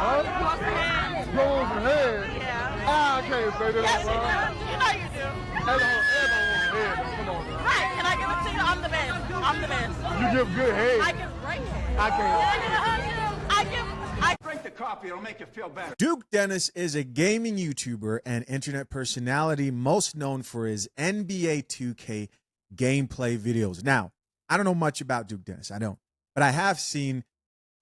You want some head? Go on some head. Yeah. I can't say that. Yes, you do. You know you do. Everybody wants head. Come on. Right. Can I give it to you? I'm the best. I'm the best. You give good head. I give great head. I can't. I Drink the coffee, it'll make you feel better. Duke Dennis is a gaming YouTuber and internet personality most known for his NBA 2K gameplay videos. Now, I don't know much about Duke Dennis. I don't. But I have seen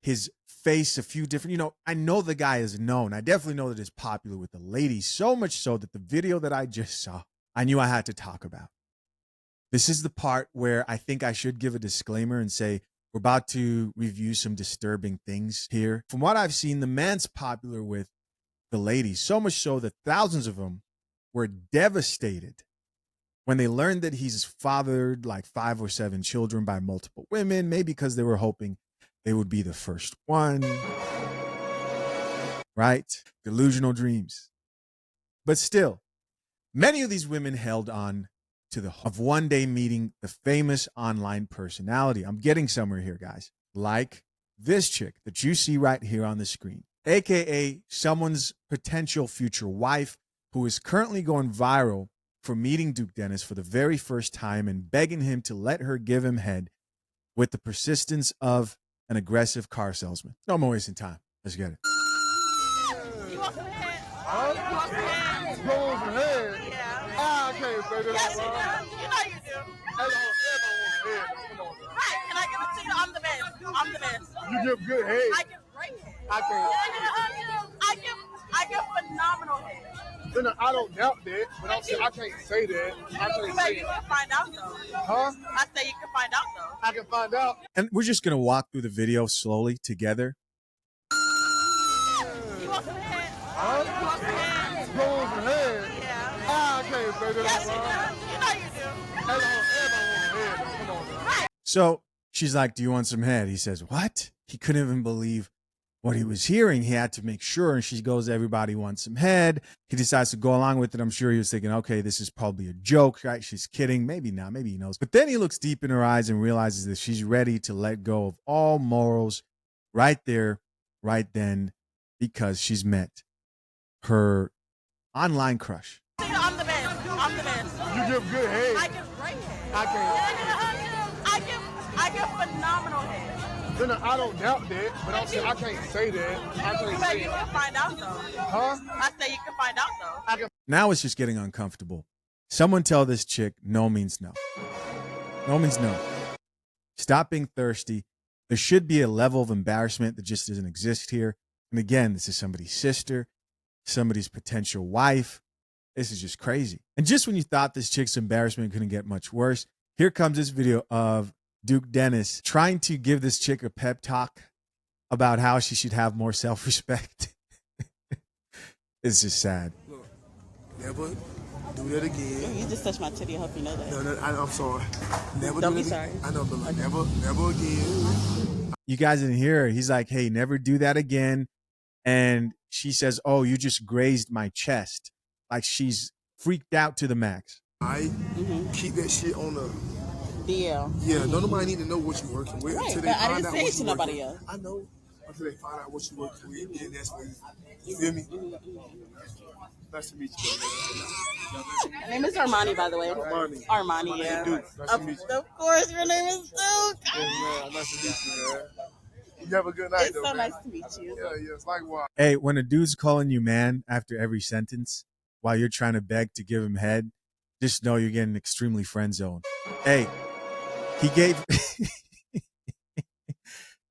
his face a few different, I know the guy is known. I definitely know that he's popular with the ladies, so much so that the video that I just saw, I knew I had to talk about. This is the part where I think I should give a disclaimer and say, we're about to review some disturbing things here. From what I've seen, the man's popular with the ladies, so much so that thousands of them were devastated when they learned that he's fathered like 5 or 7 children by multiple women, maybe because they were hoping they would be the first one. Right? Delusional dreams. But still, many of these women held on to the hope of one day meeting the famous online personality. I'm getting somewhere here, guys. Like this chick that you see right here on the screen, aka someone's potential future wife, who is currently going viral for meeting Duke Dennis for the very first time and begging him to let her give him head with the persistence of an aggressive car salesman. No more wasting time. Let's get it. You want some head? You want some head? Go on some head. Yeah. I can't say that. Yes, you do. You know you do. Everybody wants head. Come on. Right. Can I give it to you? I'm the best. I'm the best. You give good head. I give great head. I can't. I give phenomenal head. I don't doubt that, but I can't say that. I can't But say you it. can find out though. Huh? I say you can find out though. I can find out. And we're just going to walk through the video slowly together. You want some head? Huh? You want some head? Go on some head. Yeah. I can't say that. Yes, you do. You know you do. Everybody wants head. Come on. Right. So she's like, do you want some head? He says, what? He couldn't even believe what he was hearing. He had to make sure. And she goes, everybody wants some head. He decides to go along with it. I'm sure he was thinking, okay, this is probably a joke, right? She's kidding. Maybe not. Maybe he knows. But then he looks deep in her eyes and realizes that she's ready to let go of all morals right there, right then, because she's met her online crush. I'm the best. I'm the best. You give good head. I give great head. I can't. I give phenomenal head. I don't doubt that, but I can't say that. I can't But say you it. can find out though. Huh? I say you can find out though. Now it's just getting uncomfortable. Someone tell this chick no means no. No means no. Stop being thirsty. There should be a level of embarrassment that just doesn't exist here. And again, this is somebody's sister, somebody's potential wife. This is just crazy. And just when you thought this chick's embarrassment couldn't get much worse, here comes this video of Duke Dennis trying to give this chick a pep talk about how she should have more self-respect. It's just sad. Look, never do that again. You just touched my titty. I hope you know that. No, I'm sorry. Never Don't do be it. sorry. I know, but like, never again. You guys didn't hear her. He's like, hey, never do that again. And she says, oh, you just grazed my chest. Like she's freaked out to the max. I keep that shit on the. DL. Yeah, no nobody need to know what you're working with Right, until but they I find didn't out say it what to you're nobody working else. with. I know until they find out what you're working with, and that's when you feel me. Nice to meet you. My name is Armani, by the way. Armani. Armani, yeah. Duke, nice to meet you. Of course, your name is Duke. Yeah, man, nice to meet you, man. You have a good night, It's though, so man. nice to meet you. Yeah, it's likewise. Hey, when a dude's calling you man after every sentence while you're trying to beg to give him head, just know you're getting extremely friend zoned. Hey, he gave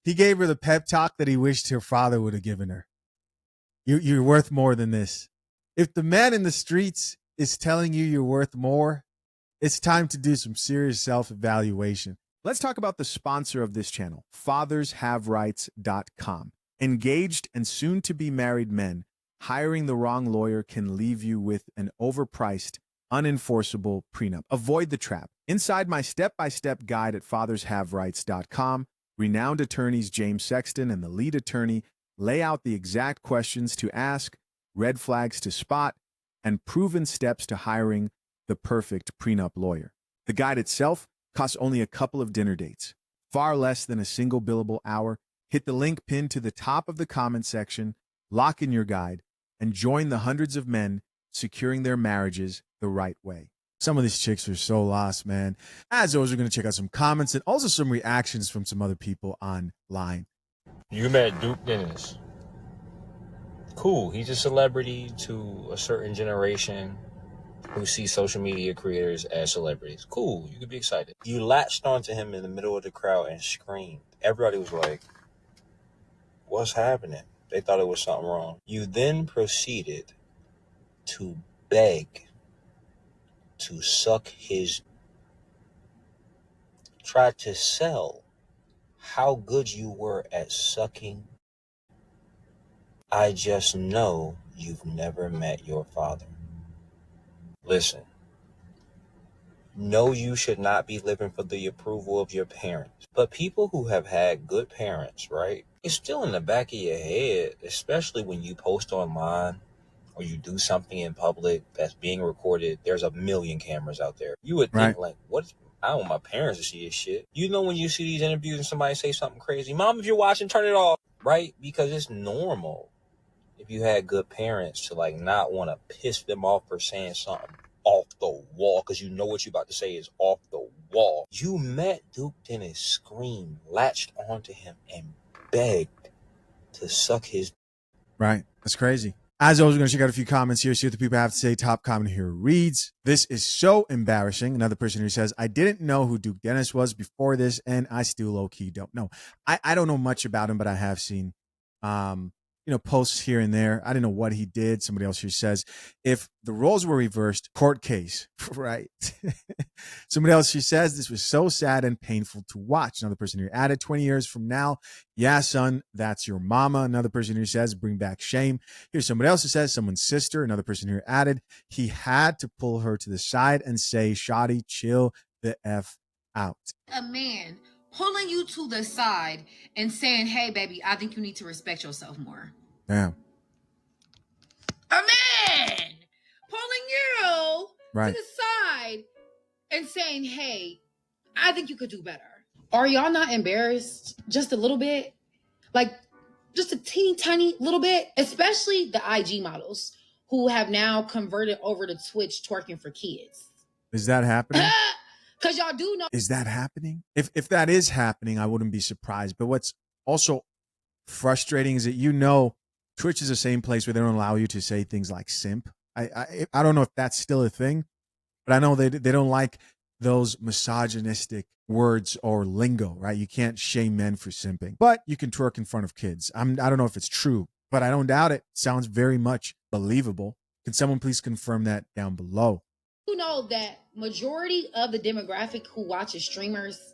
he gave her the pep talk that he wished her father would have given her. You're worth more than this. If the man in the streets is telling you you're worth more, it's time to do some serious self-evaluation. Let's talk about the sponsor of this channel, fathershaverights.com. Engaged and soon-to-be married men, hiring the wrong lawyer can leave you with an overpriced, unenforceable prenup. Avoid the trap. Inside my step-by-step guide at fathershaverights.com, renowned attorneys James Sexton and the lead attorney lay out the exact questions to ask, red flags to spot, and proven steps to hiring the perfect prenup lawyer. The guide itself costs only a couple of dinner dates, far less than a single billable hour. Hit the link pinned to the top of the comment section lock in your guide, and join the hundreds of men securing their marriages the right way. Some of these chicks are so lost, man. As always, we're going to check out some comments and also some reactions from some other people online. You met Duke Dennis. Cool. He's a celebrity to a certain generation who see social media creators as celebrities. Cool. You could be excited. You latched onto him in the middle of the crowd and screamed. Everybody was like, what's happening? They thought it was something wrong. You then proceeded to beg to suck his, tried to sell how good you were at sucking. I just know you've never met your father. Listen, no, you should not be living for the approval of your parents. But people who have had good parents, right? It's still in the back of your head, especially when you post online or you do something in public that's being recorded. There's a million cameras out there. You would think like, I don't want my parents to see this shit. You know, when you see these interviews and somebody say something crazy, Mom, if you're watching, turn it off, right? Because it's normal if you had good parents to like not want to piss them off for saying something off the wall, because you know what you're about to say is off the wall. You met Duke Dennis, screamed, latched onto him, and begged to suck his. Right. That's crazy. As always, we're going to check out a few comments here, see what the people have to say. Top comment here reads, "This is so embarrassing." Another person who says, "I didn't know who Duke Dennis was before this, and I still low-key don't know." I don't know much about him, but I have seen posts here and there. I didn't know what he did. Somebody else here says, if the roles were reversed, court case, right? Somebody else here says, this was so sad and painful to watch. Another person here added, 20 years from now, yeah, son, that's your mama. Another person here says, bring back shame. Here's somebody else who says, someone's sister. Another person here added, he had to pull her to the side and say, Shawty, chill the F out. A man pulling you to the side and saying, hey, baby, I think you need to respect yourself more. Damn. A man pulling you right to the side and saying, hey, I think you could do better. Are y'all not embarrassed just a little bit? Like, just a teeny tiny little bit? Especially the IG models who have now converted over to Twitch twerking for kids. Is that happening? Because y'all do know. Is that happening? If that is happening, I wouldn't be surprised. But what's also frustrating is that Twitch is the same place where they don't allow you to say things like simp. I don't know if that's still a thing, but I know they don't like those misogynistic words or lingo, right? You can't shame men for simping, but you can twerk in front of kids. I don't know if it's true, but I don't doubt it. Sounds very much believable. Can someone please confirm that down below? You know that majority of the demographic who watches streamers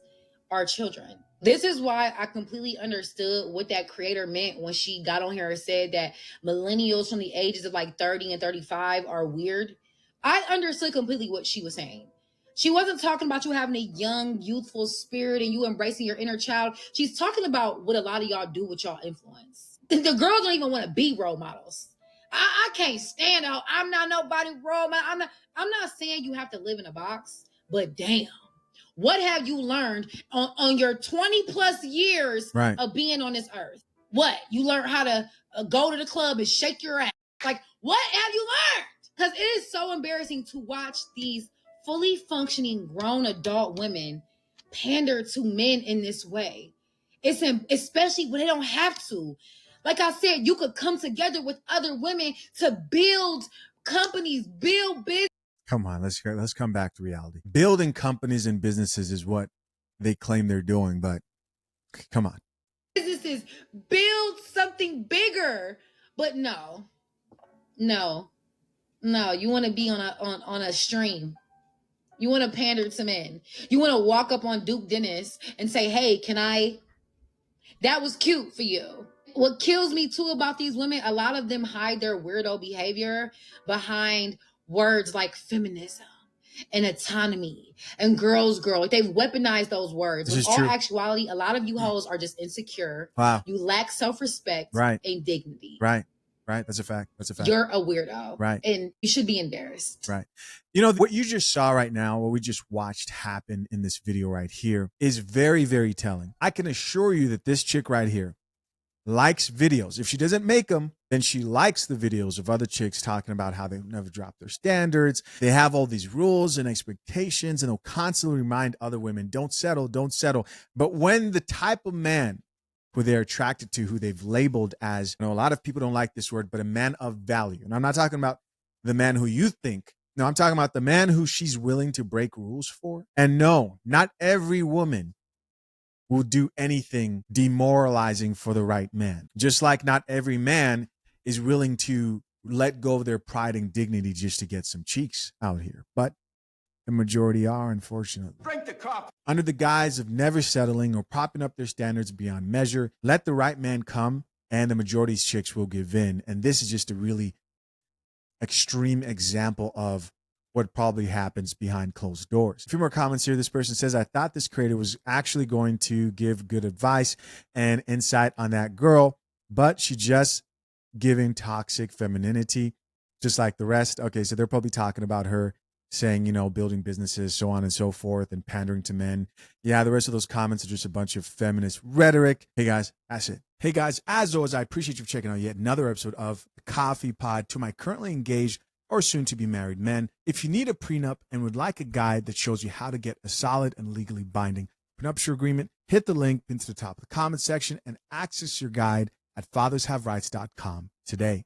are children. This is why I completely understood what that creator meant when she got on here and said that millennials from the ages of like 30 and 35 are weird. I understood completely what she was saying. She wasn't talking about you having a young, youthful spirit and you embracing your inner child. She's talking about what a lot of y'all do with y'all influence. The girls don't even want to be role models. I can't stand out. I'm not nobody role model. I'm not saying you have to live in a box, but damn. What have you learned on your 20 plus years of being on this earth? What? You learned how to go to the club and shake your ass. Like, what have you learned? Because it is so embarrassing to watch these fully functioning grown adult women pander to men in this way. Especially when they don't have to. Like I said, you could come together with other women to build companies, build business. Come on, let's come back to reality. Building companies and businesses is what they claim they're doing, but come on. Businesses, build something bigger. But no. You want to be on a stream. You want to pander to men. You want to walk up on Duke Dennis and say, hey, that was cute for you. What kills me too about these women, a lot of them hide their weirdo behavior behind words like feminism and autonomy and girls girl. They've weaponized those words. In all actuality, a lot of you hoes are just insecure. Wow. You lack self-respect and dignity. Right. That's a fact. You're a weirdo. Right. And you should be embarrassed. Right. What you just saw right now, what we just watched happen in this video right here is very, very telling. I can assure you that this chick right here likes videos. If she doesn't make them, Then she likes the videos of other chicks talking about how they never drop their standards. They have all these rules and expectations, and they'll constantly remind other women, don't settle, don't settle. But when the type of man who they're attracted to, who they've labeled as, a lot of people don't like this word, but a man of value. And I'm not talking about the man who you think. No, I'm talking about the man who she's willing to break rules for. And no, not every woman will do anything demoralizing for the right man. Just like not every man is willing to let go of their pride and dignity just to get some cheeks out here. But the majority are, unfortunately. Drink the coffee. Under the guise of never settling or propping up their standards beyond measure, let the right man come and the majority's chicks will give in. And this is just a really extreme example of what probably happens behind closed doors. A few more comments here. This person says, I thought this creator was actually going to give good advice and insight on that girl, but she just giving toxic femininity, just like the rest. Okay, so they're probably talking about her saying, building businesses, so on and so forth, and pandering to men. Yeah, the rest of those comments are just a bunch of feminist rhetoric. Hey, guys, that's it. Hey, guys, as always, I appreciate you checking out yet another episode of the Coffee Pod. To my currently engaged or soon-to-be married men, if you need a prenup and would like a guide that shows you how to get a solid and legally binding prenuptial agreement, hit the link into the top of the comment section and access your guide at fathershaverights.com today.